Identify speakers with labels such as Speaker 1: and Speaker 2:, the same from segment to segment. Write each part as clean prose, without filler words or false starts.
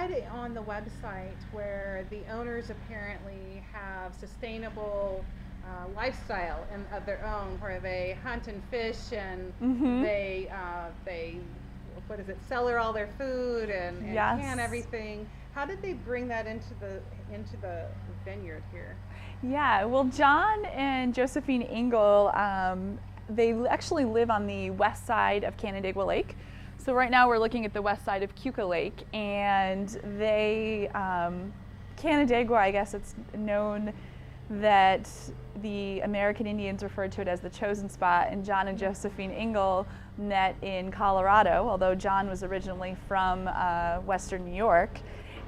Speaker 1: read on the website where the owners apparently have sustainable lifestyle of their own, where they hunt and fish, and
Speaker 2: Mm-hmm.
Speaker 1: they what is it, cellar all their food and
Speaker 2: Yes.
Speaker 1: can everything. How did they bring that into the vineyard here?
Speaker 2: Yeah, well, John and Josephine Engel, they actually live on the west side of Canandaigua Lake. So right now we're looking at the west side of Cuca Lake, and Canandaigua, I guess it's known that the American Indians referred to it as the chosen spot, and John and Josephine Engel met in Colorado, although John was originally from Western New York.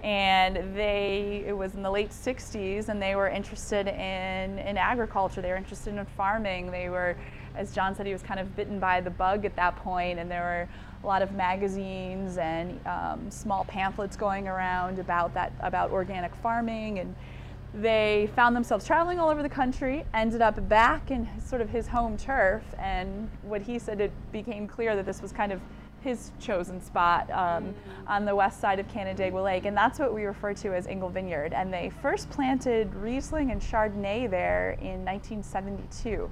Speaker 2: And it was in the late 60s, and they were interested in agriculture. They were interested in farming. They were, as John said, he was kind of bitten by the bug at that point, and there were a lot of magazines and small pamphlets going around about organic farming, and they found themselves traveling all over the country, ended up back in sort of his home turf, and what he said, it became clear that this was kind of his chosen spot on the west side of Canandaigua Lake, and that's what we refer to as Engel Vineyard. And they first planted Riesling and Chardonnay there in 1972.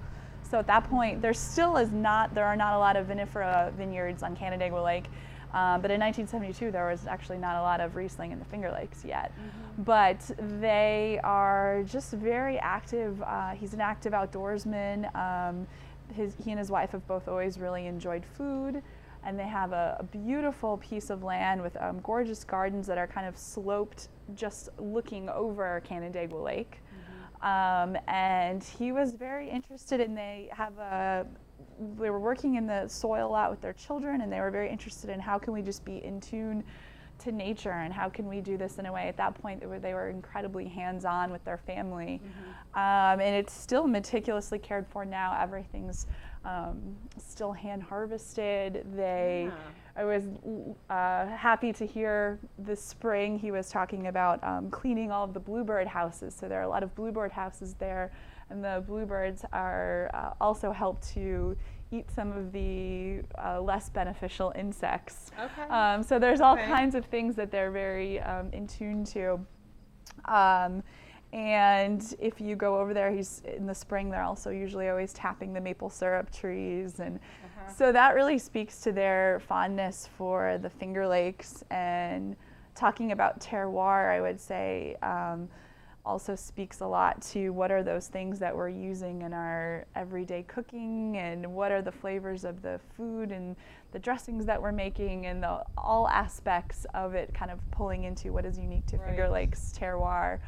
Speaker 2: So at that point, there are not a lot of vinifera vineyards on Canandaigua Lake, but in 1972 there was actually not a lot of Riesling in the Finger Lakes yet. Mm-hmm. But they are just very active. He's an active outdoorsman. He and his wife have both always really enjoyed food. And they have a beautiful piece of land with gorgeous gardens that are kind of sloped, just looking over Canandaigua Lake. Mm-hmm. And he was very interested in, they were working in the soil a lot with their children, and they were very interested in how can we just be in tune to nature, and how can we do this in a way. At that point they were incredibly hands-on with their family. Mm-hmm. And it's still meticulously cared for now. Everything's still hand harvested. I was happy to hear this spring he was talking about cleaning all of the bluebird houses. So there are a lot of bluebird houses there, and the bluebirds are also help to eat some of the less beneficial insects. Okay. So there's all kinds of things that they're very in tune to. And if you go over there, in the spring, they're also usually always tapping the maple syrup trees. And so that really speaks to their fondness for the Finger Lakes. And talking about terroir, I would say, also speaks a lot to what are those things that we're using in our everyday cooking, and what are the flavors of the food and the dressings that we're making, and all aspects of it kind of pulling into what is unique to Finger Lakes terroir.